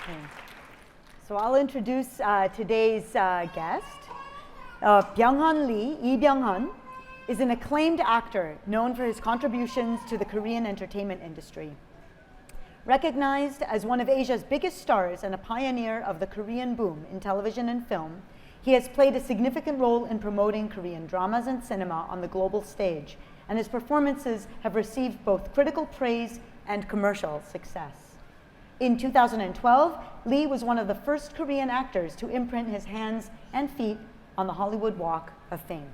Okay. So I'll introduce today's guest. Byung Hun Lee, Byung Hun, is an acclaimed actor known for his contributions to the Korean entertainment industry. Recognized as one of Asia's biggest stars and a pioneer of the Korean boom in television and film, he has played a significant role in promoting Korean dramas and cinema on the global stage, and his performances have received both critical praise and commercial success. In 2012, Lee was one of the first Korean actors to imprint his hands and feet on the Hollywood Walk of Fame.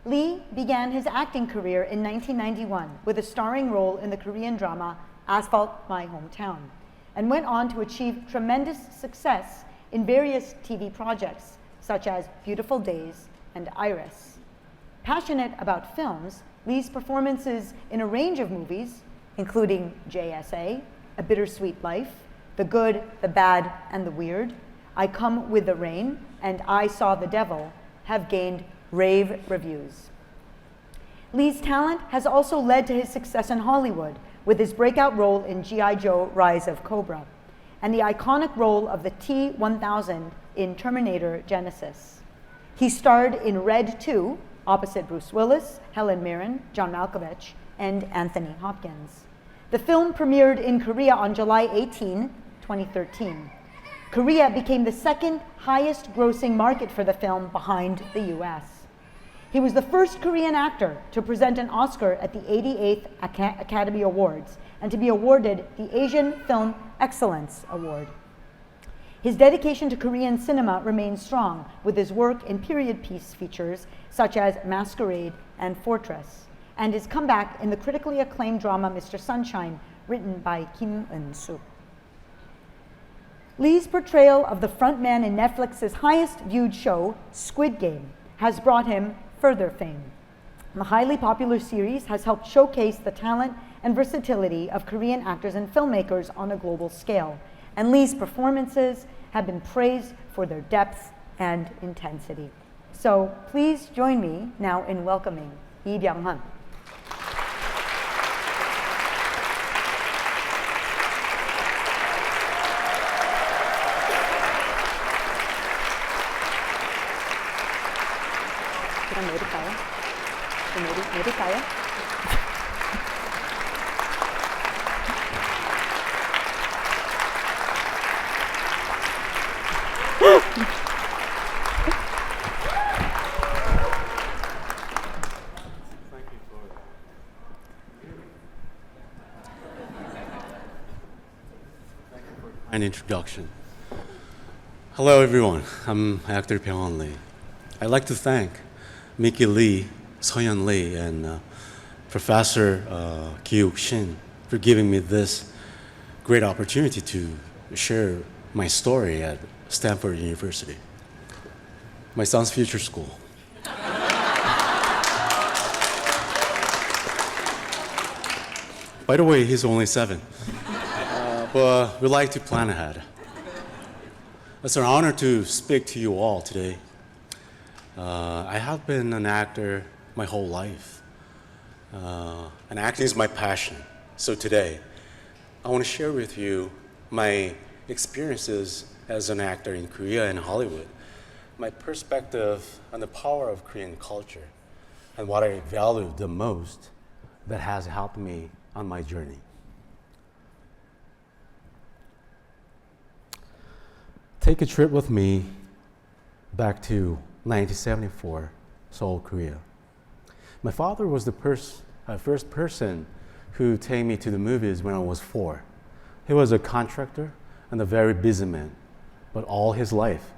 Lee began his acting career in 1991 with a starring role in the Korean drama Asphalt My Hometown, and went on to achieve tremendous success in various TV projects such as Beautiful Days and Iris. Passionate about films, Lee's performances in a range of movies, including JSA, A Bittersweet Life, The Good, the Bad, and the Weird, I Come with the Rain, and I Saw the Devil, have gained rave reviews. Lee's talent has also led to his success in Hollywood with his breakout role in G.I. Joe: Rise of Cobra, and the iconic role of the T-1000 in Terminator Genisys. He starred in Red 2, opposite Bruce Willis, Helen Mirren, John Malkovich, and Anthony Hopkins. The film premiered in Korea on July 18, 2013. Korea became the second highest grossing market for the film behind the US. He was the first Korean actor to present an Oscar at the 88th Academy Awards and to be awarded the Asian Film Excellence Award. His dedication to Korean cinema remains strong with his work in period piece features such as Masquerade and Fortress, and his comeback in the critically acclaimed drama Mr. Sunshine, written by Kim Eun-suk. Lee's portrayal of the frontman in Netflix's highest viewed show, Squid Game, has brought him further fame. The highly popular series has helped showcase the talent and versatility of Korean actors and filmmakers on a global scale, and Lee's performances have been praised for their depth and intensity. So please join me now in welcoming Byung Hun. 내릴까요? An introduction. Hello everyone, I'm actor Byung Hun Lee. I'd like to thank Mickey Lee, Seohyun Lee, and Professor Kyuk Shin for giving me this great opportunity to share my story at Stanford University, my son's future school. By the way, he's only 7. But we like to plan ahead. It's an honor to speak to you all today. I have been an actor my whole life, and acting is my passion. So today, I want to share with you my experiences as an actor in Korea and Hollywood, my perspective on the power of Korean culture, and what I value the most that has helped me on my journey. Take a trip with me back to 1974, Seoul, Korea. My father was the first person who took me to the movies when I was 4. He was a contractor and a very busy man, but all his life,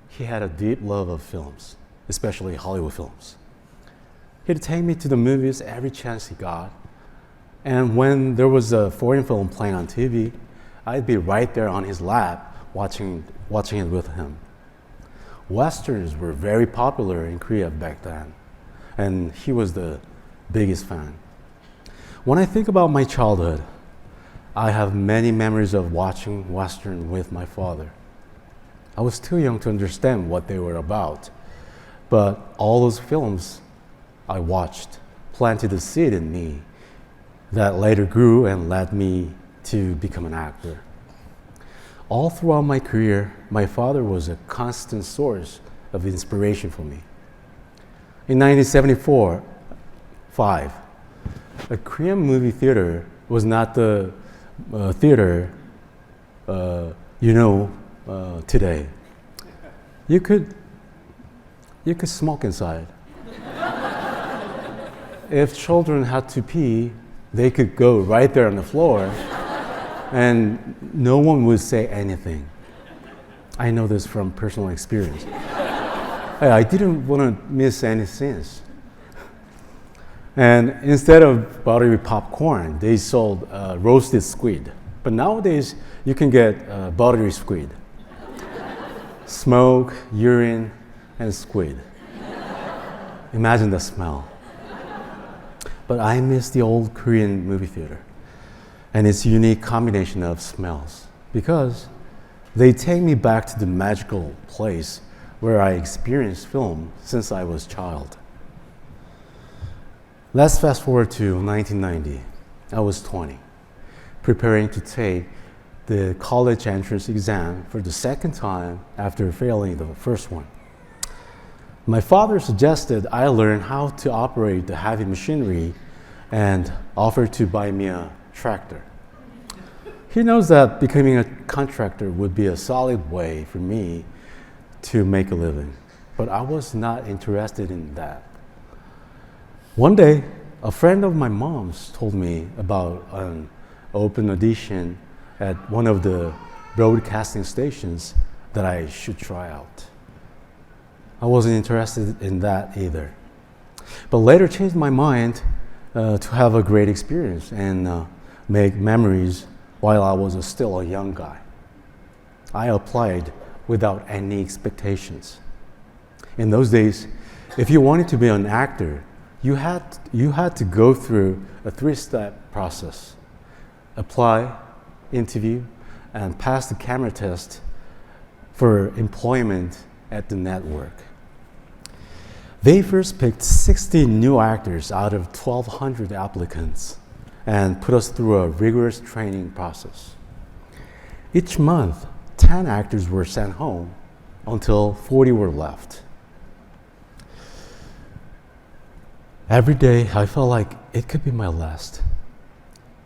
he had a deep love of films, especially Hollywood films. He'd take me to the movies every chance he got, and when there was a foreign film playing on TV, I'd be right there on his lap watching it with him. Westerns were very popular in Korea back then, and he was the biggest fan. When I think about my childhood, I have many memories of watching Western with my father. I was too young to understand what they were about, but all those films I watched planted a seed in me that later grew and led me to become an actor. All throughout my career, my father was a constant source of inspiration for me. In 1974-5, a Korean movie theater was not the theater today. You could smoke inside. If children had to pee, they could go right there on the floor and no one would say anything. I know this from personal experience. I didn't want to miss any scenes. And instead of buttery popcorn, they sold roasted squid. But nowadays, you can get buttery squid. Smoke, urine, and squid. Imagine the smell. But I miss the old Korean movie theater and its unique combination of smells because they take me back to the magical place where I experienced film since I was a child. Let's fast forward to 1990. I was 20, preparing to take the college entrance exam for the second time after failing the first one. My father suggested I learn how to operate the heavy machinery and offered to buy me a tractor. He knows that becoming a contractor would be a solid way for me to make a living, but I was not interested in that. One day, a friend of my mom's told me about an open audition at one of the broadcasting stations that I should try out. I wasn't interested in that either, but later changed my mind to have a great experience and make memories while I was still a young guy. I applied without any expectations. In those days, if you wanted to be an actor, you had to go through a 3-step process: apply, interview, and pass the camera test for employment at the network. They first picked 60 new actors out of 1,200 applicants and put us through a rigorous training process. Each month, 10 actors were sent home until 40 were left. Every day, I felt like it could be my last.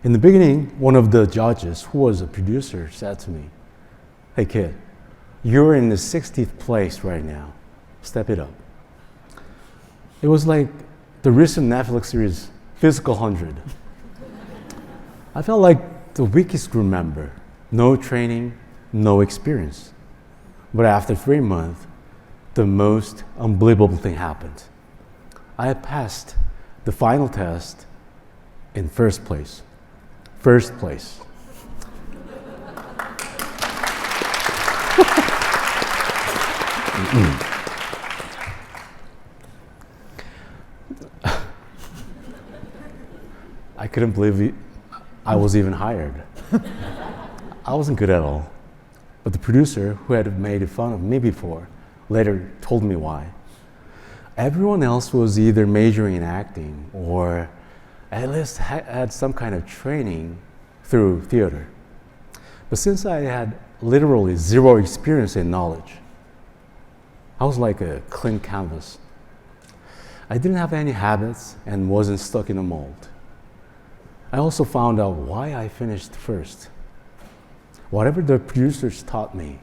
In the beginning, one of the judges, who was a producer, said to me, "Hey kid, you're in the 60th place right now. Step it up." It was like the recent Netflix series, Physical 100. I felt like the weakest crew member, no training, no experience. But after 3 months, the most unbelievable thing happened. I passed the final test in first place. First place. I couldn't believe I was even hired. I wasn't good at all. But the producer, who had made fun of me before, later told me why. Everyone else was either majoring in acting or at least had some kind of training through theater. But since I had literally zero experience and knowledge, I was like a clean canvas. I didn't have any habits and wasn't stuck in a mold. I also found out why I finished first. Whatever the producers taught me,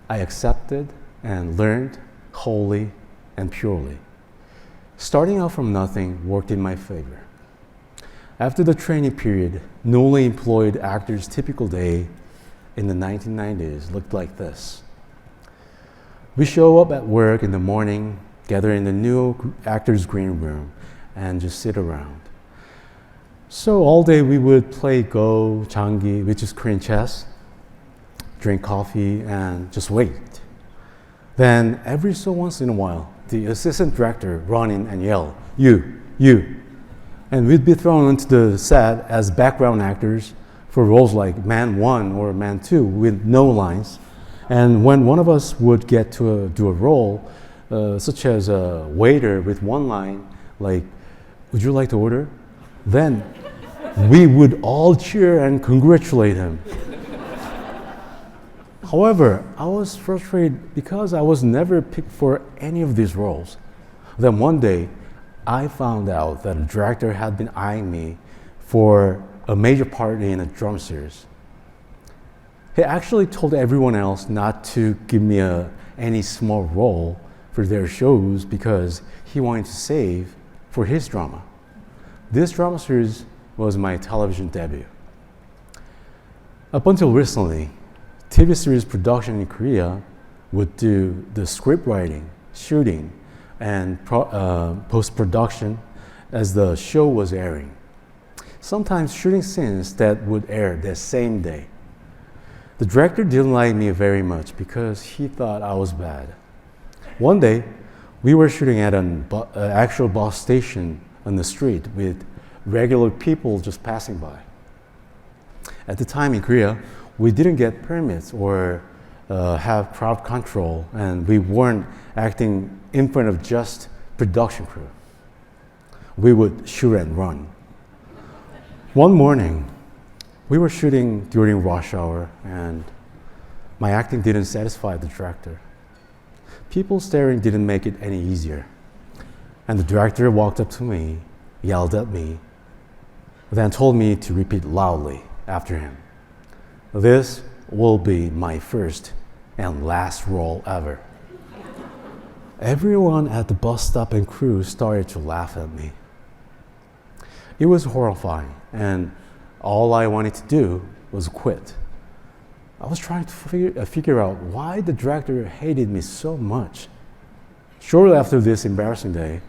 I accepted and learned wholly and purely. Starting out from nothing worked in my favor. After the training period, newly employed actors' typical day in the 1990s looked like this. We show up at work in the morning, gather in the new actors' green room, and just sit around. So all day we would play Go, Changi, which is Korean chess, drink coffee, and just wait. Then every so once in a while, the assistant director run in and yell, you. And we'd be thrown into the set as background actors for roles like Man 1 or Man 2 with no lines. And when one of us would get to do a role, such as a waiter with one line, like, "Would you like to order?" Then we would all cheer and congratulate him. However, I was frustrated because I was never picked for any of these roles. Then one day, I found out that a director had been eyeing me for a major part in a drama series. He actually told everyone else not to give me any small role for their shows because he wanted to save for his drama. This drama series was my television debut. Up until recently, TV series production in Korea would do the script writing, shooting, and post-production as the show was airing. Sometimes shooting scenes that would air the same day. The director didn't like me very much because he thought I was bad. One day, we were shooting at an actual bus station on the street with regular people just passing by. At the time in Korea, we didn't get permits or have crowd control, and we weren't acting in front of just production crew. We would shoot and run. One morning, we were shooting during rush hour, and my acting didn't satisfy the director. People staring didn't make it any easier. And the director walked up to me, yelled at me, then told me to repeat loudly after him. This will be my first and last role ever. Everyone at the bus stop and crew started to laugh at me. It was horrifying, and all I wanted to do was quit. I was trying to figure out why the director hated me so much. Shortly after this embarrassing day,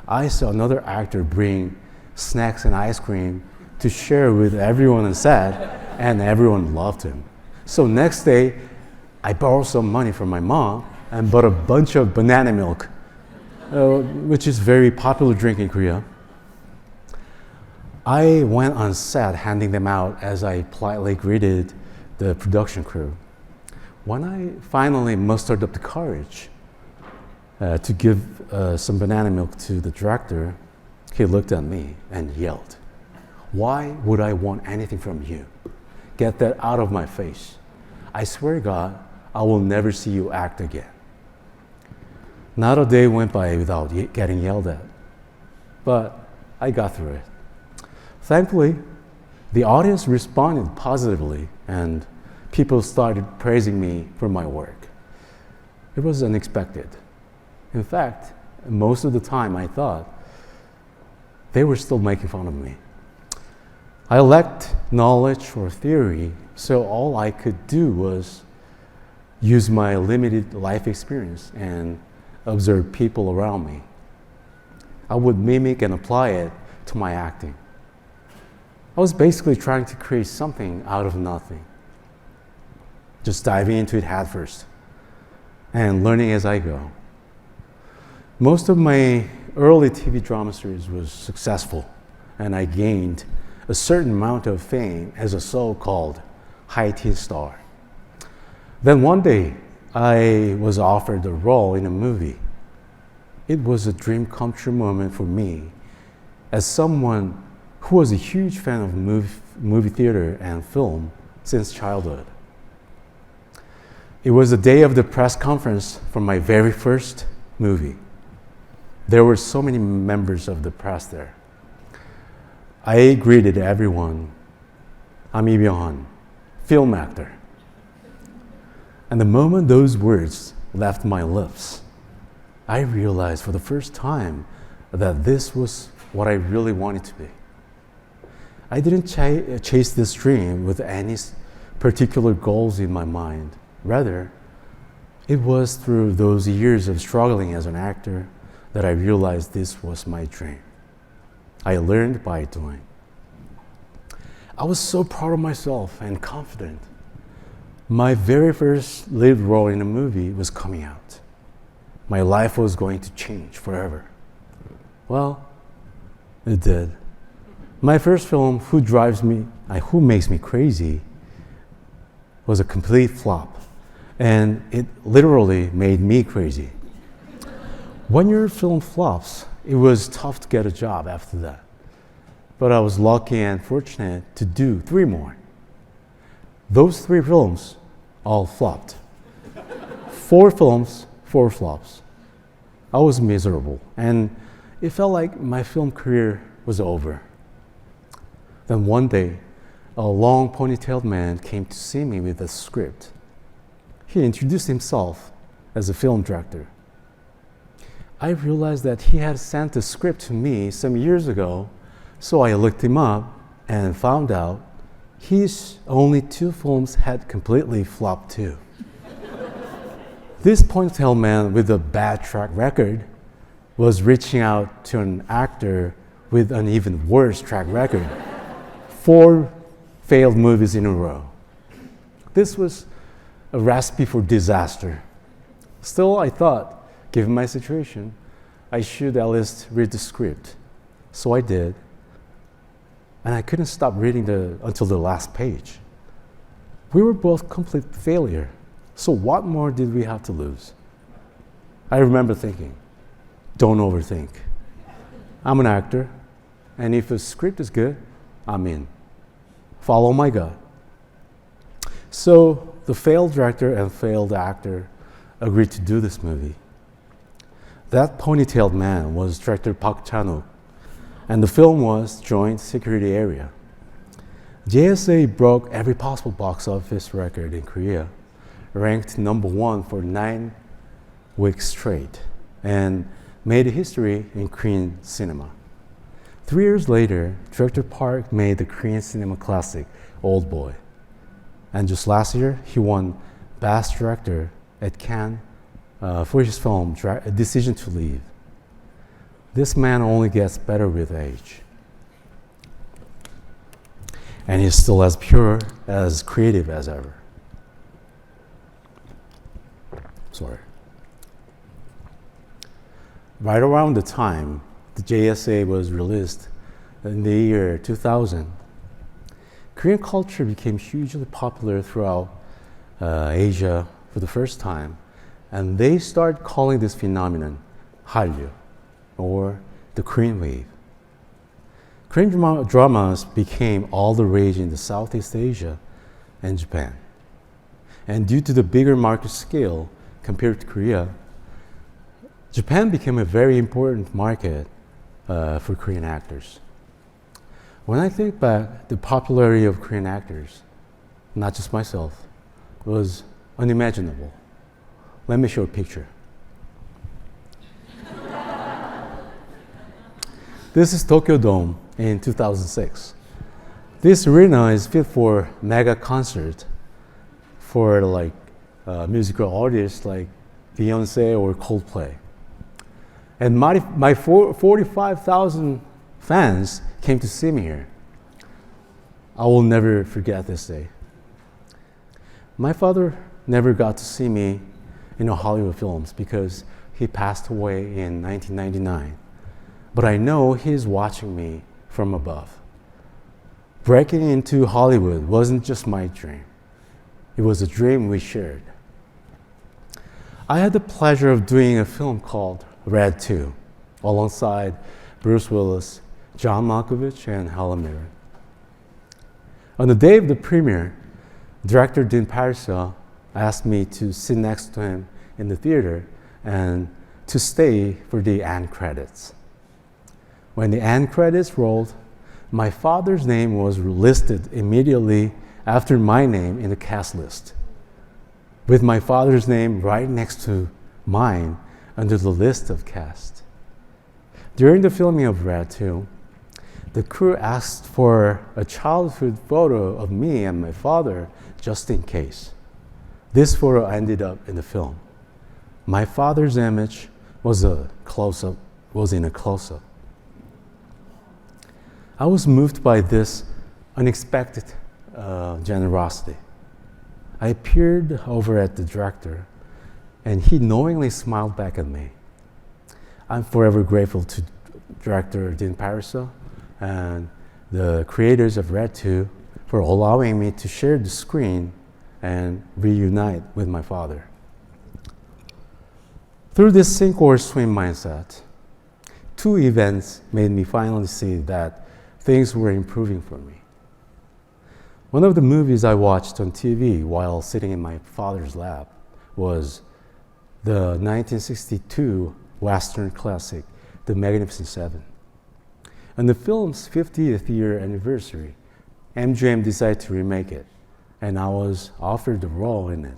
I saw another actor bring snacks and ice cream to share with everyone on set, and everyone loved him. So next day, I borrowed some money from my mom and bought a bunch of banana milk, which is a very popular drink in Korea. I went on set handing them out as I politely greeted the production crew. When I finally mustered up the courage to give some banana milk to the director, he looked at me and yelled, "Why would I want anything from you? Get that out of my face. I swear to God, I will never see you act again." Not a day went by without getting yelled at, but I got through it. Thankfully, the audience responded positively and people started praising me for my work. It was unexpected. In fact, most of the time I thought they were still making fun of me. I lacked knowledge or theory, so all I could do was use my limited life experience and observe people around me. I would mimic and apply it to my acting. I was basically trying to create something out of nothing, just diving into it head first and learning as I go. Most of my early TV drama series was successful, and I gained a certain amount of fame as a so-called high-teen star. Then one day, I was offered a role in a movie. It was a dream come true moment for me as someone who was a huge fan of movie theater and film since childhood. It was the day of the press conference for my very first movie. There were so many members of the press there. I greeted everyone. "I'm Byung Hun, film actor." And the moment those words left my lips, I realized for the first time that this was what I really wanted to be. I didn't chase this dream with any particular goals in my mind. Rather, it was through those years of struggling as an actor that I realized this was my dream. I learned by doing. I was so proud of myself and confident. My very first lead role in a movie was coming out. My life was going to change forever. Well, it did. My first film, Who Makes Me Crazy, was a complete flop, and it literally made me crazy. When your film flops, it was tough to get a job after that. But I was lucky and fortunate to do 3 more. Those 3 films all flopped. 4 films, 4 flops. I was miserable, and it felt like my film career was over. Then one day, a long ponytailed man came to see me with a script. He introduced himself as a film director. I realized that he had sent the script to me some years ago, so I looked him up and found out his only 2 films had completely flopped too. This ponytail man with a bad track record was reaching out to an actor with an even worse track record. 4 failed movies in a row. This was a recipe for disaster. Still, I thought, given my situation, I should at least read the script. So I did, and I couldn't stop reading until the last page. We were both complete failure, so what more did we have to lose? I remember thinking, don't overthink. I'm an actor, and if a script is good, I'm in. Follow my gut. So the failed director and failed actor agreed to do this movie. That ponytailed man was director Park Chan-wook, and the film was Joint Security Area. JSA broke every possible box office record in Korea, ranked number 1 for 9 weeks straight, and made history in Korean cinema. 3 years later, director Park made the Korean cinema classic, Old Boy. And just last year, he won Best Director at Cannes for his film, Decision to Leave. This man only gets better with age. And he's still as pure, as creative as ever. Sorry. Right around the time the JSA was released in the year 2000, Korean culture became hugely popular throughout Asia for the first time, and they started calling this phenomenon Hallyu, or the Korean wave. Korean dramas became all the rage in the Southeast Asia and Japan. And due to the bigger market scale compared to Korea, Japan became a very important market for Korean actors. When I think back, the popularity of Korean actors, not just myself, was unimaginable. Let me show a picture. This is Tokyo Dome in 2006. This arena is fit for mega concert for musical artists like Beyonce or Coldplay. And my 45,000 fans came to see me here. I will never forget this day. My father never got to see me in Hollywood films because he passed away in 1999. But I know he's watching me from above. Breaking into Hollywood wasn't just my dream. It was a dream we shared. I had the pleasure of doing a film called Red 2, alongside Bruce Willis, John Malkovich, and Helen Mirren. On the day of the premiere, director Dean Parisa asked me to sit next to him in the theater and to stay for the end credits. When the end credits rolled, my father's name was listed immediately after my name in the cast list, with my father's name right next to mine under the list of cast. During the filming of Red 2, the crew asked for a childhood photo of me and my father just in case. This photo ended up in the film. My father's image was in a close-up. I was moved by this unexpected generosity. I peered over at the director, and he knowingly smiled back at me. I'm forever grateful to director Dean Parisa and the creators of Red 2 for allowing me to share the screen and reunite with my father. Through this sink or swim mindset, 2 events made me finally see that things were improving for me. One of the movies I watched on TV while sitting in my father's lap was the 1962 Western classic, The Magnificent Seven. On the film's 50th year anniversary, MGM decided to remake it, and I was offered a role in it.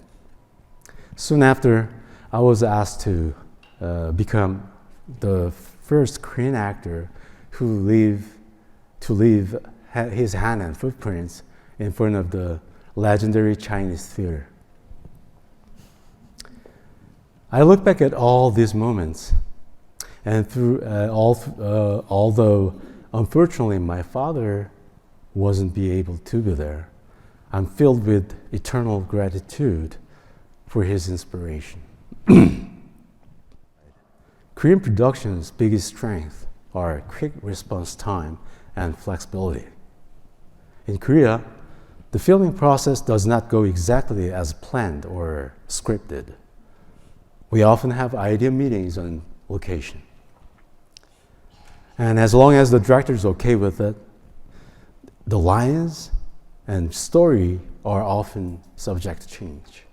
Soon after, I was asked to become the first Korean actor to leave his hand and footprints in front of the legendary Chinese theater. I look back at all these moments, and although unfortunately my father wasn't able to be there, I'm filled with eternal gratitude for his inspiration. Korean production's biggest strength are quick response time and flexibility. In Korea, the filming process does not go exactly as planned or scripted. We often have idea meetings on location. And as long as the director is okay with it, the lines and story are often subject to change.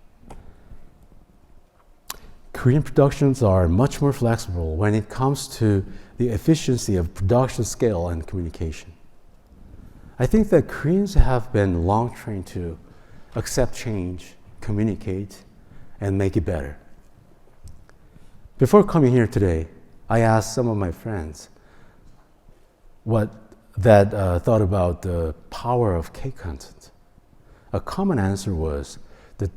Korean productions are much more flexible when it comes to the efficiency of production scale and communication. I think that Koreans have been long trained to accept change, communicate, and make it better. Before coming here today, I asked some of my friends what they thought about the power of K content. A common answer was the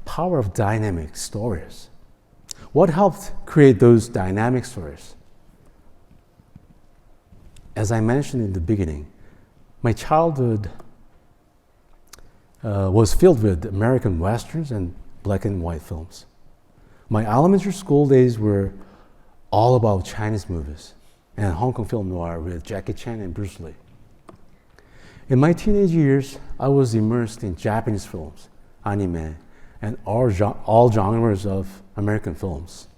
power of dynamic stories. What helped create those dynamic stories? As I mentioned in the beginning, my childhood was filled with American westerns and black and white films. My elementary school days were all about Chinese movies and Hong Kong film noir with Jackie Chan and Bruce Lee. In my teenage years, I was immersed in Japanese films, anime, and all genres of American films.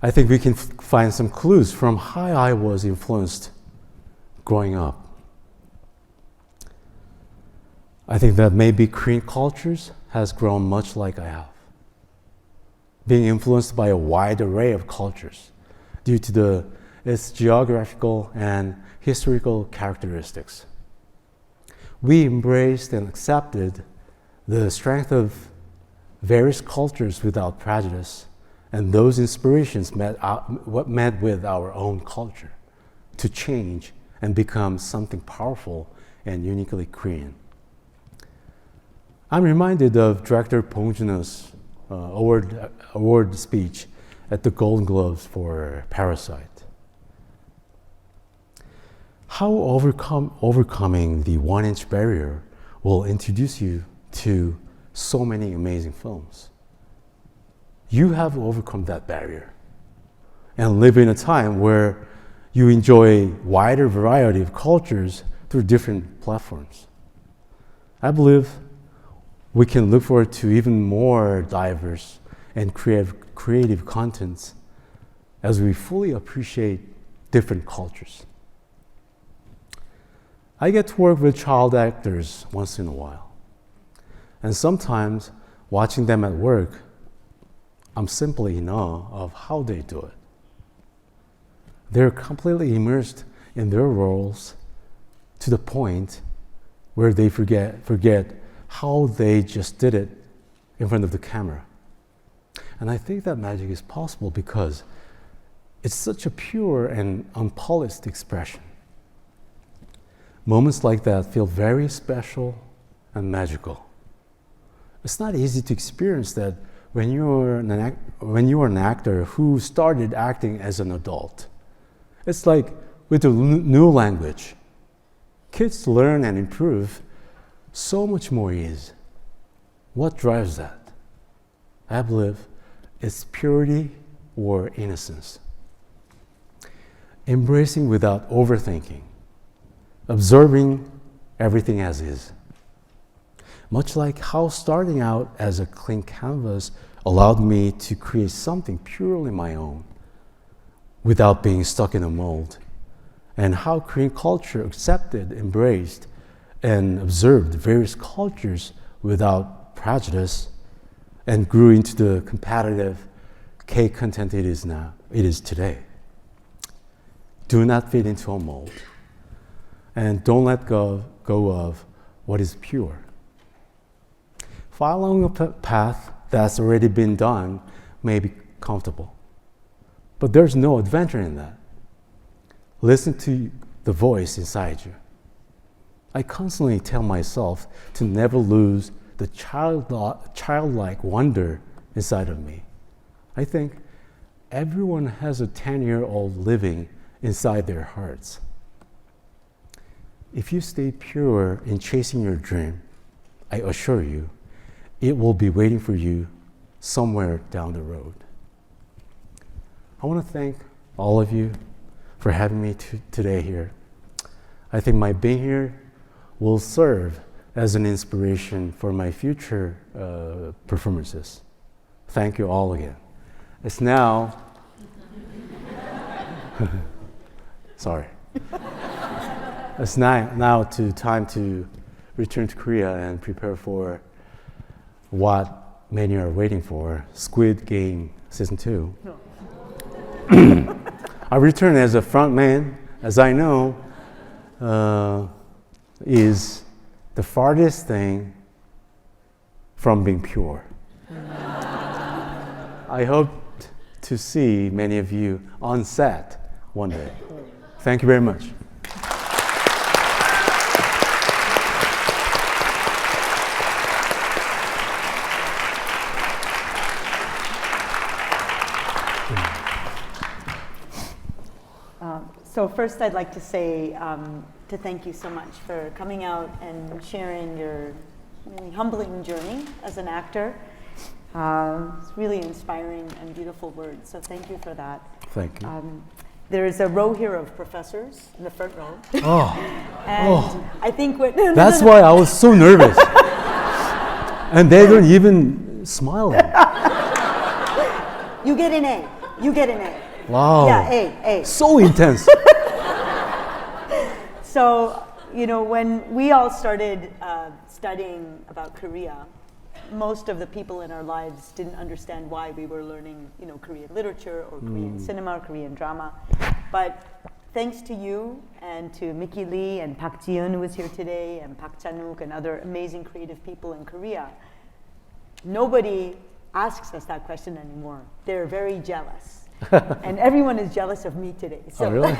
I think we can find some clues from how I was influenced growing up. I think that maybe Korean cultures has grown much like I have, being influenced by a wide array of cultures due to its geographical and historical characteristics. We embraced and accepted the strength of various cultures without prejudice, and those inspirations met with our own culture to change and become something powerful and uniquely Korean. I'm reminded of director Bong Joon-ho's award speech at the Golden Globes for Parasite. How overcoming the 1-inch barrier will introduce you to so many amazing films. You have overcome that barrier and live in a time where you enjoy wider variety of cultures through different platforms. I believe we can look forward to even more diverse and creative contents as we fully appreciate different cultures. I get to work with child actors once in a while, and sometimes watching them at work, I'm simply in awe of how they do it. They're completely immersed in their roles to the point where they forget how they just did it in front of the camera. And I think that magic is possible because it's such a pure and unpolished expression. Moments like that feel very special and magical. It's not easy to experience that when you are an actor who started acting as an adult. It's like with a new language. Kids learn and improve so much more ease. What drives that? I believe it's purity or innocence. Embracing without overthinking. Observing everything as is. Much like how starting out as a clean canvas allowed me to create something purely my own without being stuck in a mold. and how Korean culture accepted, embraced, and observed various cultures without prejudice and grew into the competitive K-content it is today. Do not fit into a mold, and don't let go of what is pure. Following a path that's already been done may be comfortable, but there's no adventure in that. Listen to the voice inside you. I constantly tell myself to never lose the childlike wonder inside of me. I think everyone has a 10-year-old living inside their hearts. If you stay pure in chasing your dream, I assure you, it will be waiting for you somewhere down the road. I want to thank all of you for having me today here. I think my being here will serve as an inspiration for my future performances. Thank you all again. It's now, sorry. It's now time to return to Korea and prepare for what many are waiting for, Squid Game Season 2. No. I return as a front man, as I know, is the farthest thing from being pure. I hope to see many of you on set one day. Thank you very much. So first I'd like to say to thank you so much for coming out and sharing your really humbling journey as an actor. It's really inspiring and beautiful words, so thank you for that. Thank you. There's a row here of professors in the front row. Oh, and I think what... That's why I was so nervous. And they don't even smile. You get an A. You get an A. Wow. Yeah, A. So intense. So, when we all started studying about Korea, most of the people in our lives didn't understand why we were learning, Korean literature or Korean cinema, Korean drama. But thanks to you and to Mickey Lee and Park Ji-eun, who is here today, and Park Chan-wook and other amazing creative people in Korea, nobody asks us that question anymore. They're very jealous. And everyone is jealous of me today. So. Oh, really?